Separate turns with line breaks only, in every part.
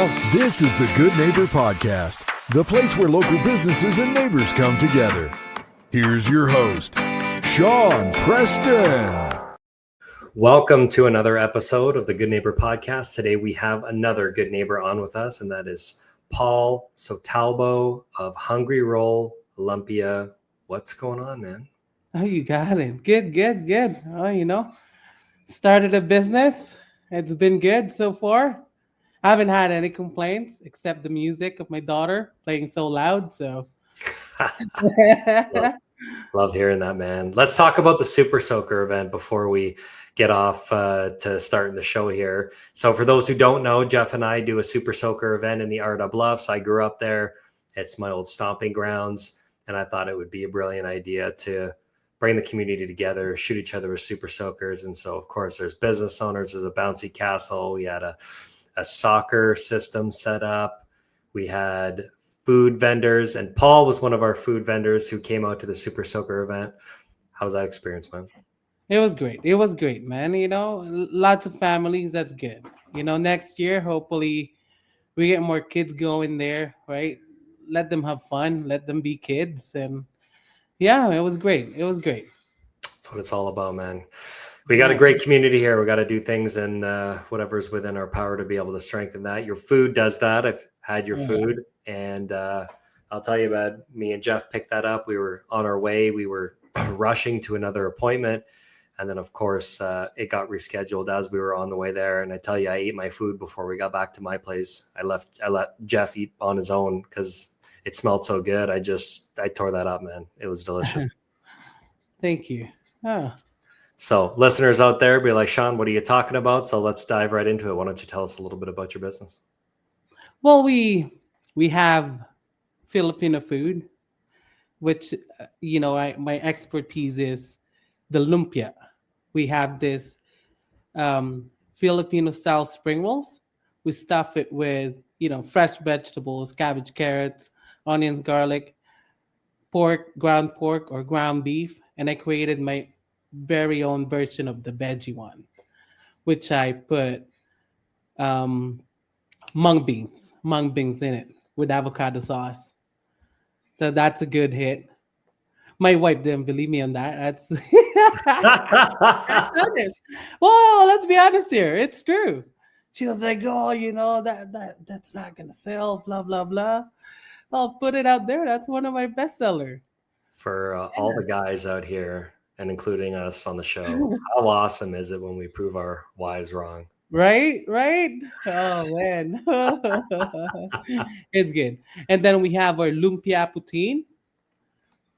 go.
This is the Good Neighbor Podcast, the place where local businesses and neighbors come together. Here's your host, Sean Preston.
Welcome to another episode of the Good Neighbor Podcast. Today we have another good neighbor on with us, and that is Paul Sotalbo of Roll Lumpia. What's going on, man?
Oh, you got it. Good. Oh, started a business. It's been good so far. I haven't had any complaints except the music of my daughter playing so loud. So
love hearing that, man. Let's talk about the Super Soaker event before we get off to starting the show here. So for those who don't know, Jeff and I do a Super Soaker event in the Arda Bluffs. I grew up there. It's my old stomping grounds. And I thought it would be a brilliant idea to bring the community together, shoot each other with Super Soakers. And so, of course, there's business owners, there's a bouncy castle. We had a soccer system set up. We had food vendors, and Paul was one of our food vendors who came out to the Super Soaker event. How was that experience, man?
It was great, man. Lots of families. That's good. Next year, hopefully we get more kids going there, right? Let them have fun. Let them be kids. And yeah, it was great.
That's what it's all about, man. We got a great community here. We got to do things and whatever's within our power to be able to strengthen that. Your food does that. I've had your food, and I'll tell you about me and Jeff picked that up. We were on our way. We were rushing to another appointment. And then, of course, it got rescheduled as we were on the way there. And I tell you, I ate my food before we got back to my place. I let Jeff eat on his own because it smelled so good. I tore that up, man. It was delicious.
Thank you. Oh.
So listeners out there be like, Sean, what are you talking about? So let's dive right into it. Why don't you tell us a little bit about your business?
Well, we have Filipino food, which, my expertise is the lumpia. We have this Filipino style spring rolls. We stuff it with, fresh vegetables, cabbage, carrots, onions, garlic, ground pork or ground beef. And I created my very own version of the veggie one, which I put mung beans in it with avocado sauce. So that's a good hit. My wife didn't believe me on that. That's that's honest. Well, let's be honest here. It's true. She was like, "Oh, that's not gonna sell." Blah blah blah. I'll put it out there. That's one of my bestsellers.
For all the guys out here, and including us on the show, how awesome is it when we prove our wives wrong?
Right? Oh, man. It's good. And then we have our lumpia poutine.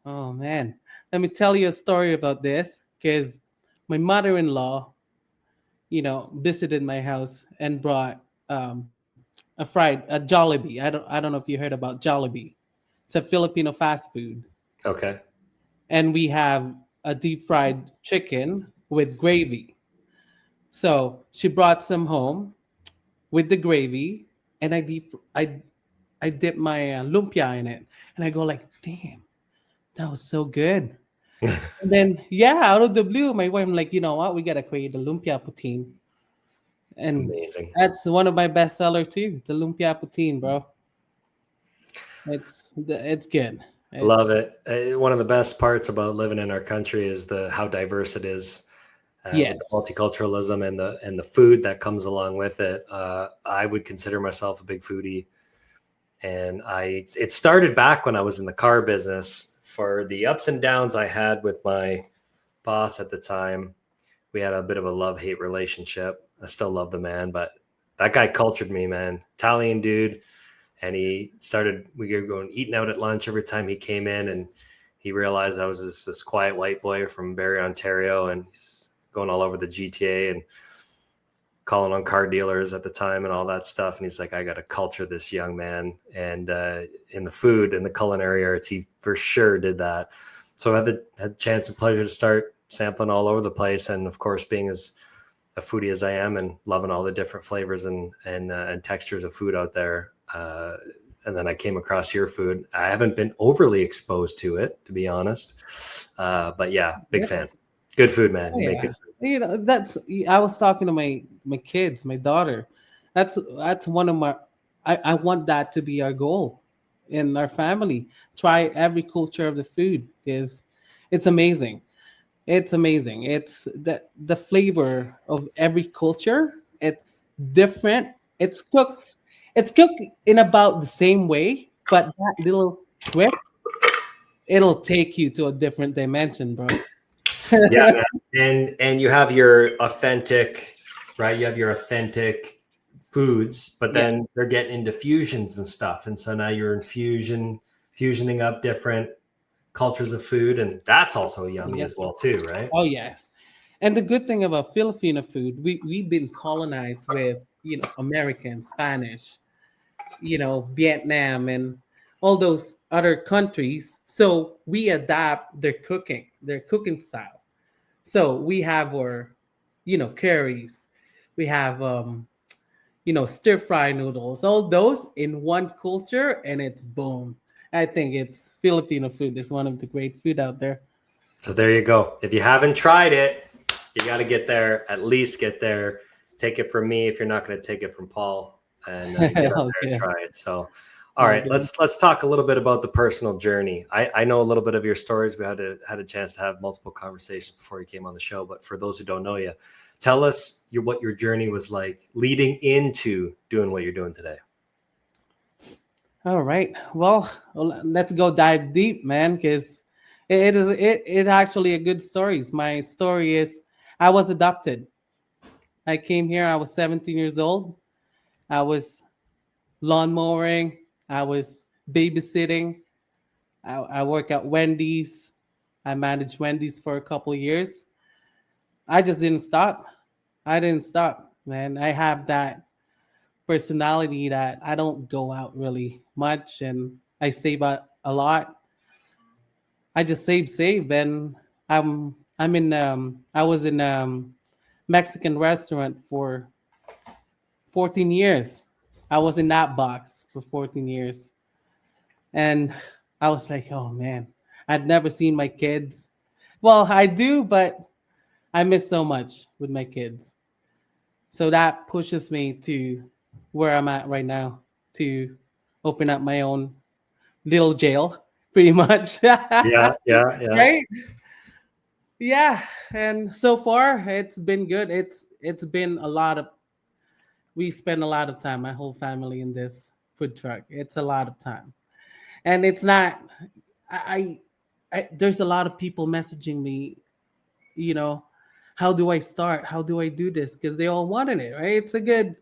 Oh, man. Let me tell you a story about this, because my mother-in-law, visited my house and brought a Jollibee. I don't know if you heard about Jollibee. It's a Filipino fast food.
Okay. And
we have a deep fried chicken with gravy. So she brought some home with the gravy, and I dip my lumpia in it, and I go like, damn, that was so good. And then out of the blue, my wife, I'm like, you know what, we gotta create a lumpia poutine. And
amazing.
That's one of my bestseller too, the lumpia poutine, bro. It's good.
Love it. One of the best parts about living in our country is how diverse it is.
Yes.
The multiculturalism and the food that comes along with it. I would consider myself a big foodie, and it started back when I was in the car business. For the ups and downs I had with my boss at the time, we had a bit of a love-hate relationship. I still love the man, but that guy cultured me, man. Italian dude. And we were going eating out at lunch every time he came in, and he realized I was this quiet white boy from Barrie, Ontario, and he's going all over the GTA and calling on car dealers at the time and all that stuff. And he's like, I got to culture this young man. And in the food and the culinary arts, he for sure did that. So I had the chance and pleasure to start sampling all over the place. And of course, being as a foodie as I am and loving all the different flavors and textures of food out there. And then I came across your food. I haven't been overly exposed to it, to be honest. But yeah, big fan. Good food, man. You make good food.
I was talking to my kids, my daughter. That's one of I want that to be our goal in our family. Try every culture of the food because it's amazing. It's amazing. It's the flavor of every culture. It's different. It's cooked. It's cooked in about the same way, but that little twist, it'll take you to a different dimension, bro.
Yeah, man. And you have your authentic, right? You have your authentic foods, but
Yeah,
then they're getting into fusions and stuff. And so now you're fusioning up different cultures of food, and that's also yummy
yeah.
as well too, right?
Oh yes. And the good thing about Filipino food, we've been colonized with, American, Spanish, Vietnam and all those other countries. So we adapt their cooking style. So we have our, curries, we have stir fry noodles, all those in one culture, and it's boom. I think it's Filipino food is one of the great food out there.
So there you go. If you haven't tried it, you got to get there. At least get there. Take it from me if you're not going to take it from Paul, and get out there and
Okay.
try it. So, all right,
Okay.
let's talk a little bit about the personal journey. I know a little bit of your stories. We had a chance to have multiple conversations before you came on the show. But for those who don't know you, tell us what your journey was like leading into doing what you're doing today.
All right. Well, let's go dive deep, man, because it actually a good story. My story is I was adopted. I came here. I was 17 years old. I was lawn mowing. I was babysitting. I work at Wendy's. I managed Wendy's for a couple of years. I just didn't stop. I didn't stop, man. I have that personality that I don't go out really much, and I save a lot. I just save, and I was in Mexican restaurant for 14 years. I was in that box for 14 years, and I was like, oh man, I'd never seen my kids. Well, I do, but I miss so much with my kids. So that pushes me to where I'm at right now to open up my own little jail, pretty much.
Yeah, yeah, yeah.
Right? Yeah. And so far it's been good. It's been a lot of we spend a lot of time, my whole family in this food truck. It's a lot of time. And it's not I there's a lot of people messaging me, you know, how do I start? How do I do this? Because they all wanted it, right? It's a good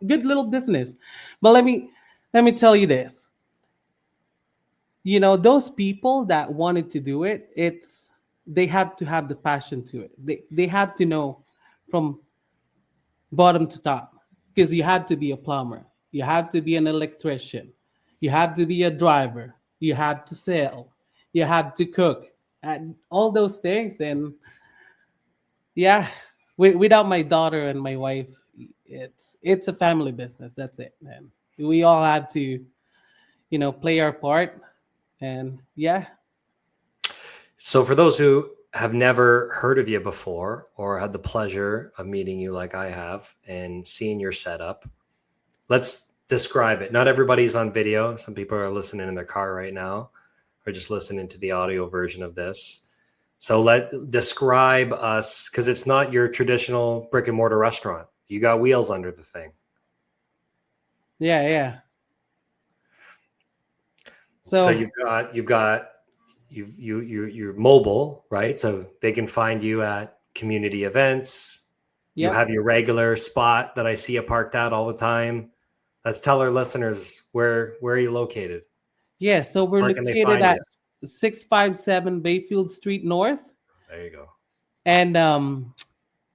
little business. But let me tell you this. Those people that wanted to do it, they have to have the passion to it. They have to know from bottom to top, because you have to be a plumber, you have to be an electrician, you have to be a driver, you have to sell, you have to cook, and all those things. And yeah, without my daughter and my wife, it's a family business. That's it, man. We all have to, play our part. And yeah.
So, for those who have never heard of you before or had the pleasure of meeting you like I have and seeing your setup, let's describe it. Not everybody's on video. Some people are listening in their car right now or just listening to the audio version of this. So, describe us, because it's not your traditional brick and mortar restaurant. You got wheels under the thing.
Yeah.
So
So
you're mobile, right? So they can find you at community events. You
yep.
have your regular spot that I see you parked at all the time. Let's tell our listeners where are you located?
Yeah, so we're
Where can they
located
find
at
you?
657 Bayfield Street North,
There you go.
and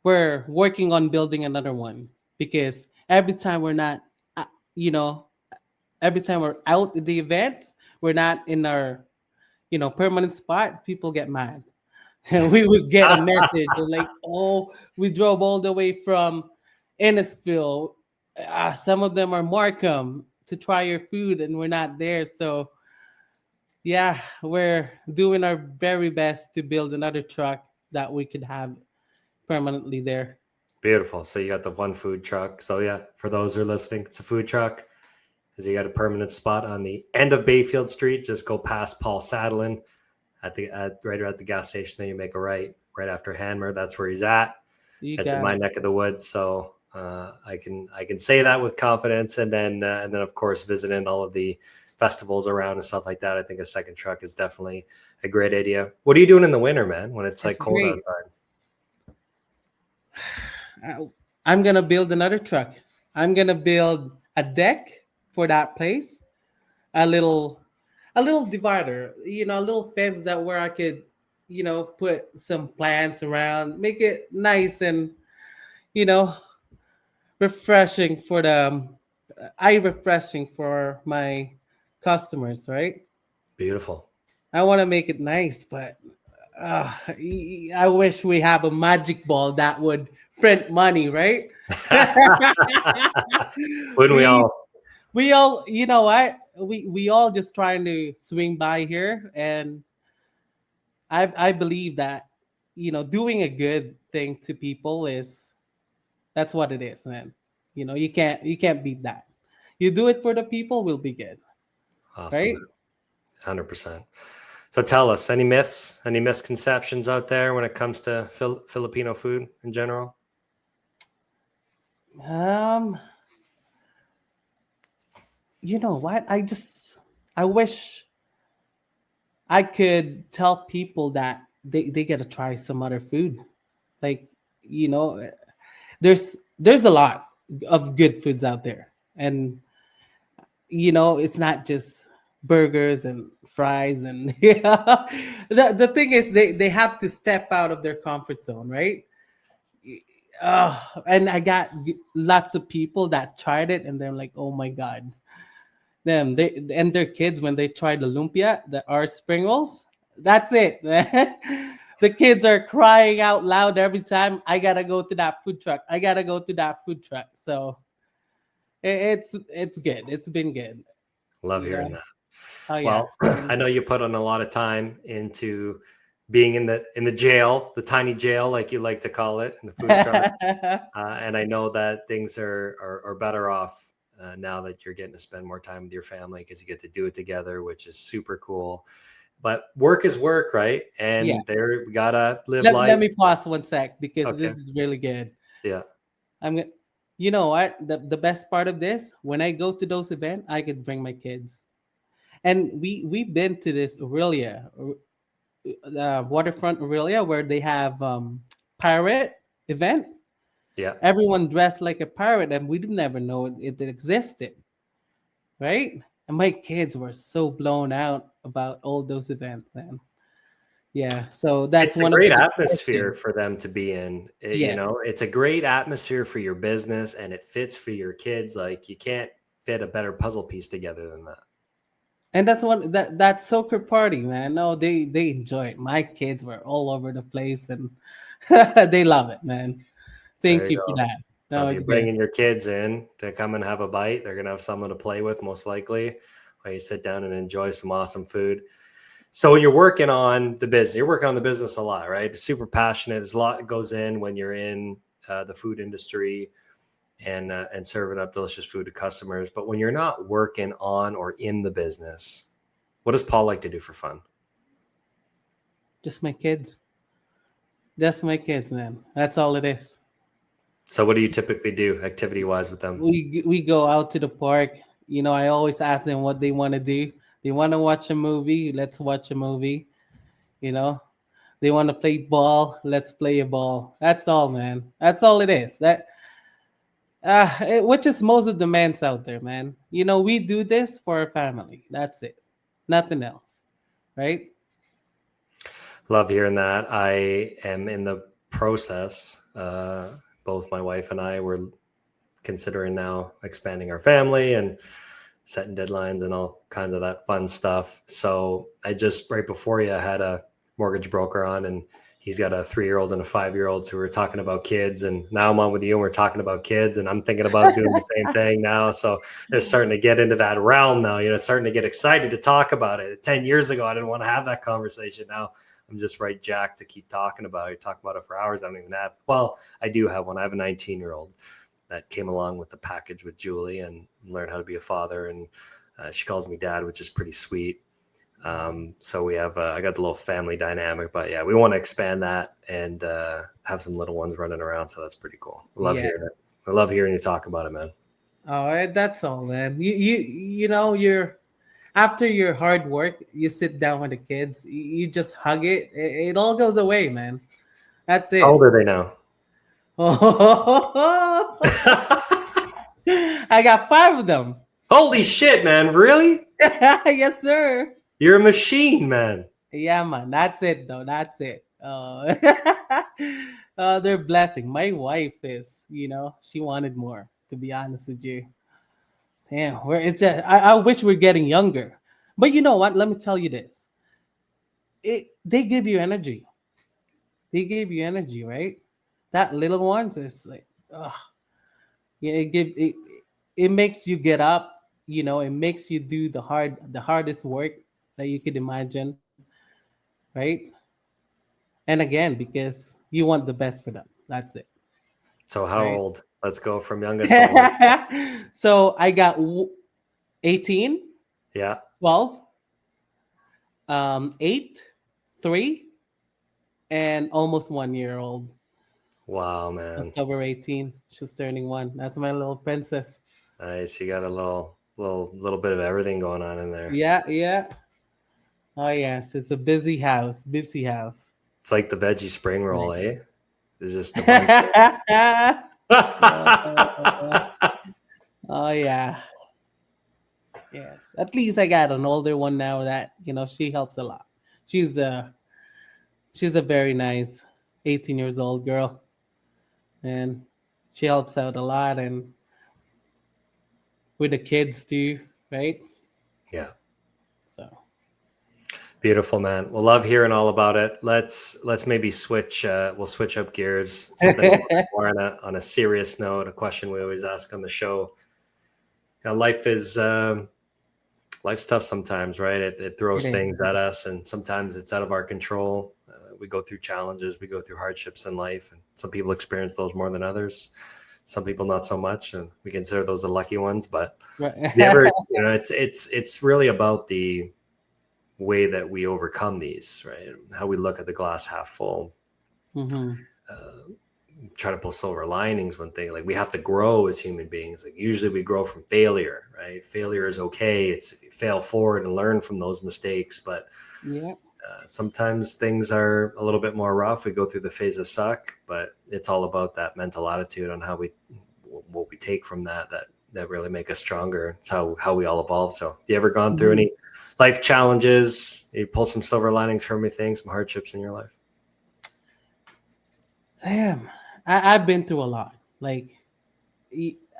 we're working on building another one, because uh, you know, every time we're out at the events, we're not in our, permanent spot. People get mad, and we would get a message like, "Oh, we drove all the way from Innisfil. Some of them are Markham to try your food, and we're not there." So yeah, we're doing our very best to build another truck that we could have permanently there.
Beautiful. So you got the one food truck. So yeah, for those who are listening, it's a food truck. is you got a permanent spot on the end of Bayfield Street. Just go past Paul Sadlin right at the gas station. Then you make a right after Hanmer. That's where he's at.
You
That's in
got
my
it.
neck of the woods. So I can say that with confidence. And then of course visiting all of the festivals around and stuff like that. I think a second truck is definitely a great idea. What are you doing in the winter, man, when it's like
It's
cold
great.
outside?
I'm gonna build another truck. I'm gonna build a deck for that place. A little, a little divider. A little fence that where I could, put some plants around, make it nice and you know refreshing for the eye refreshing for my customers. Right.
Beautiful.
I want to make it nice, but I wish we have a magic ball that would print money, right?
Wouldn't we
we
all?
we all, you know what? We all just trying to swing by here, and I believe that doing a good thing to people is that's what it is, man. You can't beat that. You do it for the people, will be good,
Awesome,
right?
man. 100%. So tell us, any myths, any misconceptions out there when it comes to Filipino food in general?
Um, you know what? I wish I could tell people that they gotta try some other food. Like, you know, there's a lot of good foods out there. And it's not just burgers and fries and the thing is they have to step out of their comfort zone, right? And I got lots of people that tried it and they're like, oh my god. Them they and their kids when they try the lumpia, the our spring rolls. That's it, man. The kids are crying out loud every time. I gotta go to that food truck. I gotta go to that food truck. So it's good. It's been good.
Love
Yeah.
hearing that.
Oh
Well,
yes.
I know you put on a lot of time into being in the jail, the tiny jail, like you like to call it, in the food truck. And I know that things are better off now that you're getting to spend more time with your family because you get to do it together, which is super cool. But work is work, right?
Yeah.
And there we gotta live
Let
life.
me pause 1 sec because
Okay.
this is really good.
Yeah.
I'm gonna. You know what? The best part of this, when I go to those events, I could bring my kids, and we've been to this Aurelia, waterfront Aurelia, where they have pirate event.
Yeah.
Everyone dressed like a pirate, and we didn't never know it existed, right? And my kids were so blown out about all those events, man. Yeah, so that's
It's a
one of
great
the
atmosphere
questions.
for them to be in.
Yes,
It's a great atmosphere for your business and it fits for your kids. Like you can't fit a better puzzle piece together than that.
and that's one that soccer party, man. No, they enjoy it. My kids were all over the place, and they love it, man.
There
Thank
you
you for
go.
that.
So
No,
if
it's
you're
good.
bringing your kids in to come and have a bite, they're going to have someone to play with, most likely, while you sit down and enjoy some awesome food. So when you're working on the business, you're working on the business a lot, right? Super passionate. There's a lot that goes in when you're in the food industry and serving up delicious food to customers. But when you're not working on or in the business, what does Paul like to do for fun?
Just my kids. Just my kids, man. That's all it is.
So what do you typically do activity wise with them?
We go out to the park. I always ask them what they want to do. They want to watch a movie. Let's watch a movie. You know, they want to play ball. Let's play a ball. That's all, man. That's all it is. Which is most of the men's out there, man. We do this for our family. That's it. Nothing else, right?
Love hearing that. I am in the process. Both my wife and I were considering now expanding our family and setting deadlines and all kinds of that fun stuff. So I just right before you I had a mortgage broker on and he's got a 3-year-old and a 5-year-old. So we were talking about kids and now I'm on with you and we're talking about kids and I'm thinking about doing the same thing now. So they're starting to get into that realm now, starting to get excited to talk about it. 10 years ago, I didn't want to have that conversation. Now I'm just right jacked to keep talking about it. Talk about it for hours. I don't even have, well, I do have one. I have a 19-year-old. that came along with the package with Julie, and learn how to be a father. And she calls me dad, which is pretty sweet. So we have, I got the little family dynamic, but yeah, we want to expand that and have some little ones running around. So that's pretty cool. I love hearing it. I love hearing you talk about it, man.
All right, that's all, man. You know, you're after your hard work, you sit down with the kids, you just hug it. It all goes away, man. That's
How
it.
old are they now?
I got 5 of them.
Holy shit, man. Really?
Yes, sir.
You're a machine, man.
Yeah, man. That's it, though. That's it. They're blessing. My wife is, she wanted more, to be honest with you. Damn, where it's just, I wish we're getting younger. But you know what? Let me tell you this. They give you energy. They give you energy, right? That little ones is like, yeah, it makes you get up. It makes you do the hardest work that you could imagine, right? And again, because you want the best for them. That's it,
So how
right?
old? Let's go from youngest to oldest.
So I got 18,
Yeah.
12, 8, 3, and almost 1 year old.
Wow, man.
October 18, she's turning 1. That's my little princess.
Nice. You got a little bit of everything going on in there.
Yeah, yeah. Oh yes, it's a busy house. Busy house.
It's like the veggie spring roll,
Right.
eh? There's just a bunch
Uh,
of...
oh yeah. Yes. At least I got an older one now that, she helps a lot. She's a she's a very nice 18 years old girl, and she helps out a lot and with the kids too, right?
Yeah.
So
Beautiful, man. We'll love hearing all about it. Let's maybe switch. We'll switch up gears. Something more on a serious note. A question we always ask on the show. Life is life's tough sometimes, right? It throws
it is.
things at us, and sometimes it's out of our control. We go through challenges, we go through hardships in life, and some people experience those more than others. Some people not so much, and we consider those the lucky ones. But it's really about the way that we overcome these, right? How we look at the glass half full.
Mm-hmm.
Try to pull silver linings when things like we have to grow as human beings. Like usually we grow from failure, right? Failure is okay. It's if you fail forward and learn from those mistakes. But
Yeah.
Sometimes things are a little bit more rough. We go through the phase of suck, but it's all about that mental attitude on what we take from that really make us stronger. It's how we all evolve. So you ever gone through any life challenges? You pull some silver linings from anything, some hardships in your life?
Damn. I've been through a lot. Like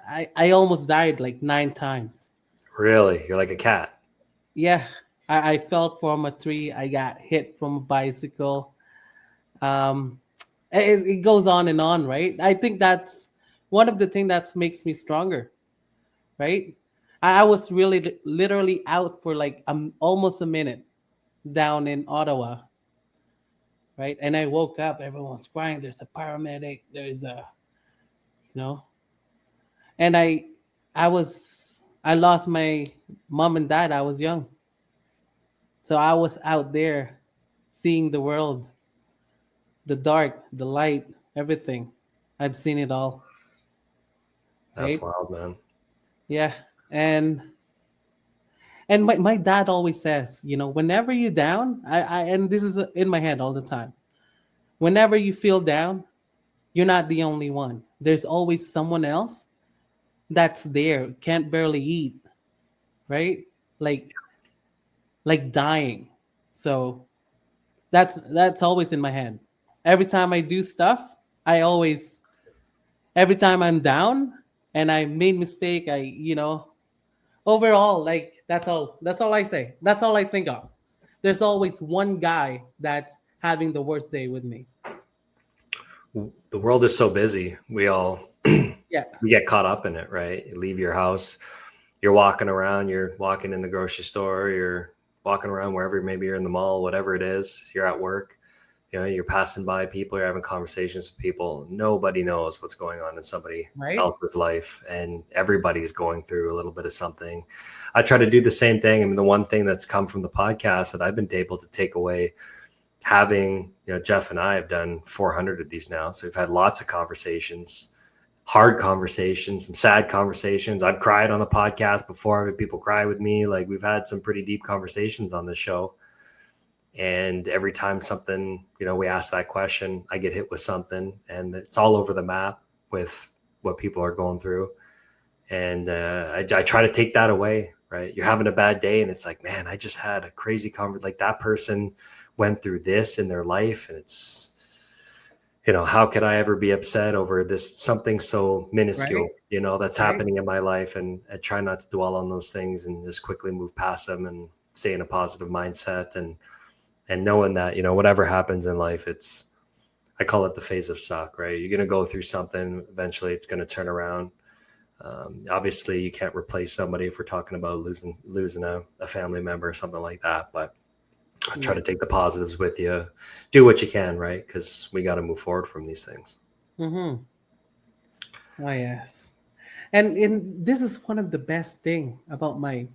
I almost died like 9 times.
Really? You're like a cat.
Yeah. I fell from a tree. I got hit from a bicycle. Um, it goes on and on, right? I think that's one of the things that makes me stronger, right? I was really literally out for like almost a minute down in Ottawa, right? And I woke up, everyone's crying. There's a paramedic. There's you know, and I lost my mom and dad. I was young, so I was out there seeing the world, the dark, the light, everything. I've seen it all,
That's
right?
wild, man.
Yeah, and my dad always says, whenever you're down, and this is in my head all the time. Whenever you feel down, you're not the only one. There's always someone else that's there, can't barely eat, right? Like dying. So that's always in my head. Every time I do stuff, I always every time I'm down and I made mistake, overall, like that's all I say. That's all I think of. There's always one guy that's having the worst day with me.
The world is so busy. We all
Yeah.
we get caught up in it, right? You leave your house, you're walking around, you're walking in the grocery store, you're walking around wherever, maybe you're in the mall, whatever it is, you're at work. You know, you're passing by people, you're having conversations with people. Nobody knows what's going on in somebody
Right?
else's life, and everybody's going through a little bit of something. I try to do the same thing. I mean, the one thing that's come from the podcast that I've been able to take away, having, you know, Jeff and I have done 400 of these now. So we've had lots of conversations, hard conversations, some sad conversations. I've cried on the podcast before. I've had people cry with me. Like, we've had some pretty deep conversations on this show. And every time something, you know, we ask that question, I get hit with something, and it's all over the map with what people are going through. And I try to take that away, right? You're having a bad day and it's like, man, I just had a crazy conversation. Like, that person went through this in their life, and it's, you know, how could I ever be upset over this, something so minuscule,
Right?
you know, that's
Right?
happening in my life. And I try not to dwell on those things and just quickly move past them and stay in a positive mindset. And knowing that, you know, whatever happens in life, it's, I call it the phase of suck, right? You're going to go through something. Eventually it's going to turn around. Obviously you can't replace somebody if we're talking about losing a family member or something like that. But I try
Yeah.
to take the positives with you, do what you can, right? Because we got to move forward from these things.
Mm-hmm. Oh yes. And this is one of the best thing about my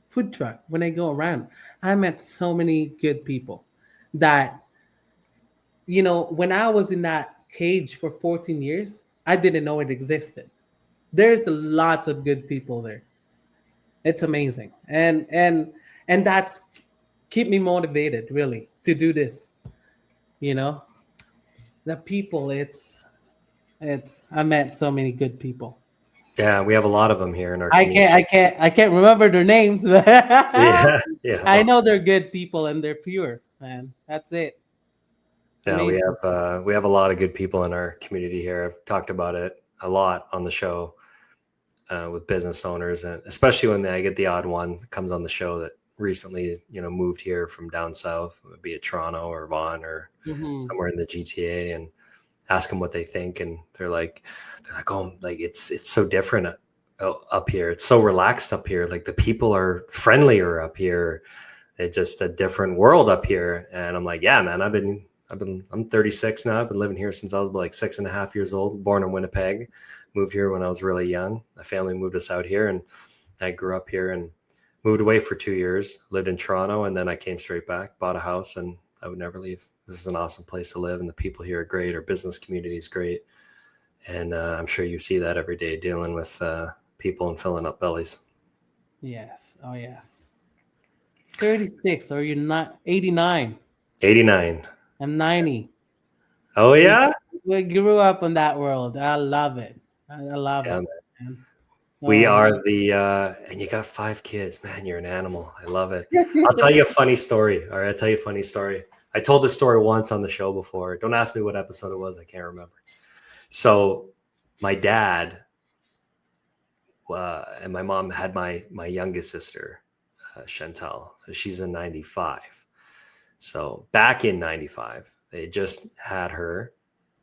food truck. When I go around, I met so many good people that, you know, when I was in that cage for 14 years, I didn't know it existed. There's lots of good people there. It's amazing. And that's keep me motivated really to do this, you know. The people, it's I met so many good people.
Yeah, we have a lot of them here in our
I
community.
can't I can't I can't remember their names, but
Yeah, yeah.
I
Well,
know they're good people and they're pure, man. That's it.
yeah,
Amazing.
we have a lot of good people in our community here. I've talked about it a lot on the show with business owners, and especially when I get the odd one that comes on the show that recently, you know, moved here from down south, be it Toronto or Vaughan or
Hmm.
somewhere in the GTA, and ask them what they think, and they're like, oh, like it's so different up here. It's so relaxed up here. Like, the people are friendlier up here. It's just a different world up here. And I'm like, yeah, man, I'm 36 now. I've been living here since I was like 6.5 years old, born in Winnipeg, moved here when I was really young. My family moved us out here, and I grew up here and moved away for 2 years, lived in Toronto. And then I came straight back, bought a house, and I would never leave. This is an awesome place to live. And the people here are great. Our business community is great. And I'm sure you see that every day dealing with people and filling up bellies.
Yes. Oh yes. 36 or you're not 89.
89.
I'm 90.
Oh,
We
yeah.
we grew up in that world. I love it. I love
Yeah.
it. Man.
We
Oh
are
my.
and you got 5 kids, man. You're an animal. I love it. I'll tell you a funny story. All right. I'll tell you a funny story. I told this story once on the show before. Don't ask me what episode it was. I can't remember. So my dad and my mom had my youngest sister, Chantel. So she's in 95. So back in 95, they just had her.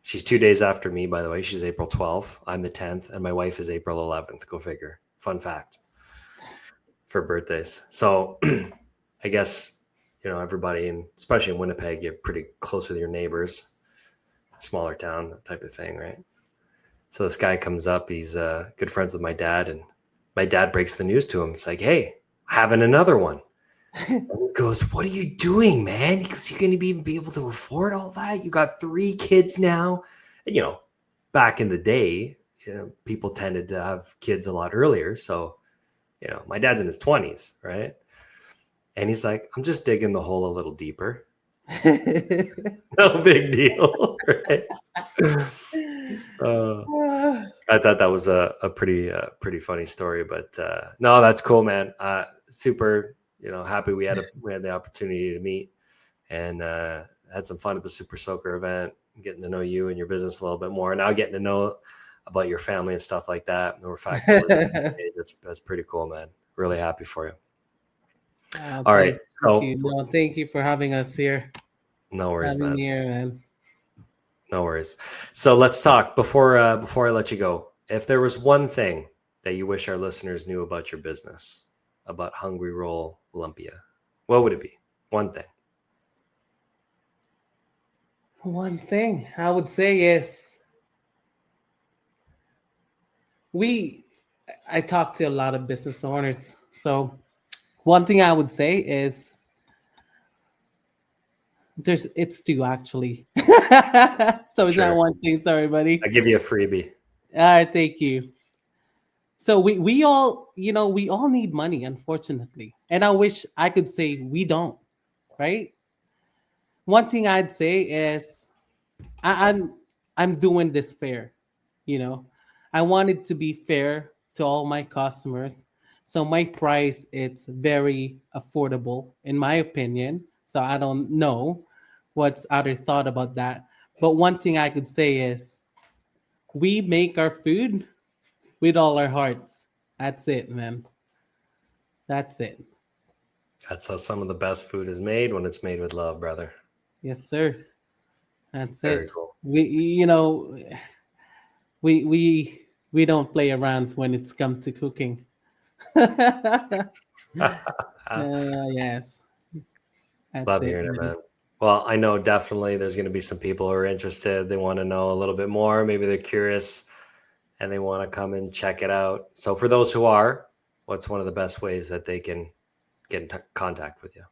She's 2 days after me, by the way. She's April 12th. I'm the 10th, and my wife is April 11th. Go figure. Fun fact for birthdays. So I guess, you know, everybody, and especially in Winnipeg, you're pretty close with your neighbors, smaller town type of thing, right? So this guy comes up. He's good friends with my dad, and my dad breaks the news to him. It's like, hey, having another one. And he goes, what are you doing, man? He goes, you're going to be able to afford all that? You got 3 kids now. And, you know, back in the day, you know, people tended to have kids a lot earlier. So, you know, my dad's in his 20s, right? And he's like, I'm just digging the hole a little deeper. No big deal, right? I thought that was a pretty funny story, but no, that's cool, man. Super, you know, happy we had the opportunity to meet and had some fun at the Super Soaker event, getting to know you and your business a little bit more. Now getting to know about your family and stuff like that. And the fact that that's pretty cool, man. Really happy for you. All right,
Thanks. Thank
so
you. No, thank you for having us here.
no worries,
Having
man.
me here, man.
No worries. So let's talk before I let you go. If there was one thing that you wish our listeners knew about your business, about Hungry Roll Lumpia, what would it be? One thing.
One thing I would say is we I talk to a lot of business owners. So one thing I would say is it's two actually. So it's not
Sure.
one thing, sorry,
I
buddy.
give you a freebie.
All right, thank you. So we all, we all need money, unfortunately. And I wish I could say we don't, right? One thing I'd say is I'm doing this fair, you know. I want it to be fair to all my customers. So my price it's very affordable in my opinion. So I don't know what's other thought about that. But one thing I could say is we make our food with all our hearts. That's it, man. That's it.
That's how some of the best food is made, when it's made with love, brother.
Yes, sir. That's
Very
it.
cool.
We don't play around when it's come to cooking. Yes, that's
Love
it,
hearing it,
man.
man. Well, I know definitely there's going to be some people who are interested. They want to know a little bit more. Maybe they're curious and they want to come and check it out. So, for those who are, what's one of the best ways that they can get in contact with you?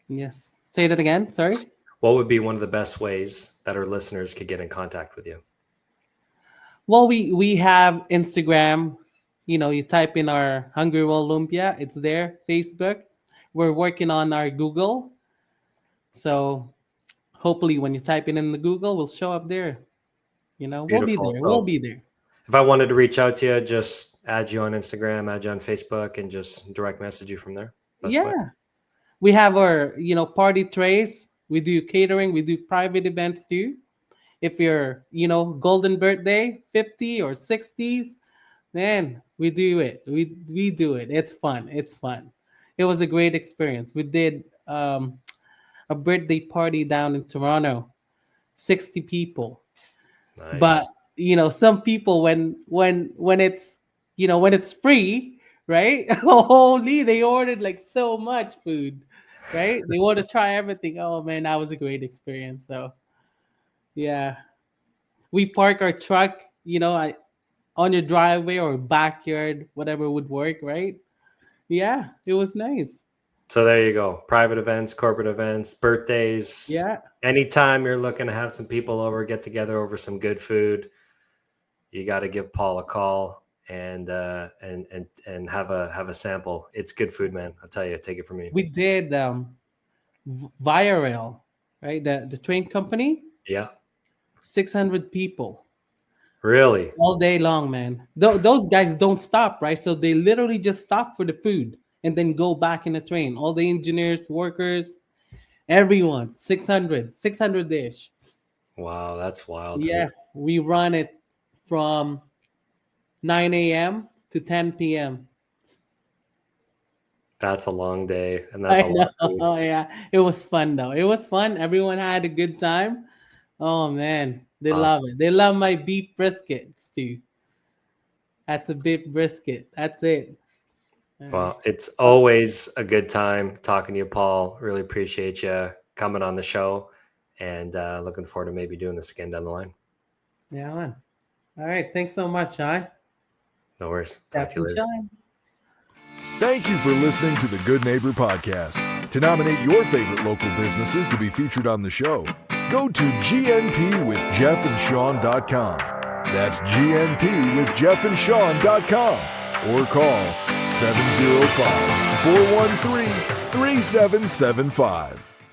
Yes. Say that again. Sorry.
What would be one of the best ways that our listeners could get in contact with you?
Well, we have Instagram. You type in our Hungry Roll Lumpia. It's there. Facebook. We're working on our Google. So hopefully, when you type it in the Google, we'll show up there. We'll be
Beautiful.
there. We'll
So,
be there.
if I wanted to reach out to you, just add you on Instagram, add you on Facebook, and just direct message you from there. Best way.
Yeah. We have our party trays. We do catering. We do private events too. If you're golden birthday 50 or 60s, man, we do it. We do it. It's fun. It's fun. It was a great experience. We did a birthday party down in Toronto, 60 people. But
Nice.
some people when it's free, right? Holy, they ordered like so much food, right? They want to try everything. Oh man, that was a great experience. So yeah, we park our truck, on your driveway or backyard, whatever would work, right? Yeah, it was nice.
So there you go. Private events, corporate events, birthdays.
Yeah,
Anytime you're looking to have some people over, get together over some good food, you got to give Paul a call and have a sample. It's good food, man. I'll tell you. Take it from me.
we did Via Rail, right? The train company,
Yeah.
600 people
Really?
all day long, man. Those guys don't stop, right? So they literally just stop for the food and then go back in the train. All the engineers, workers, everyone, 600 ish.
Wow, that's wild.
Yeah, we run it from 9 a.m. to 10 p.m.
That's a long day, and that's
I
a
know.
lot of food.
Oh, yeah. It was fun, though. It was fun. Everyone had a good time. Oh, man. They love
Awesome.
it. They love my beef briskets, too. That's a beef brisket. That's it.
Well, it's always a good time talking to you, Paul. Really appreciate you coming on the show, and looking forward to maybe doing this again down the line.
Yeah, man. All right. Thanks so much, Sean.
No worries. Talk to you
Captain
later.
Sean.
Thank you for listening to the Good Neighbor Podcast. To nominate your favorite local businesses to be featured on the show, go to gnpwithjeffandsean.com. That's gnpwithjeffandsean.com or call 705-413-3775.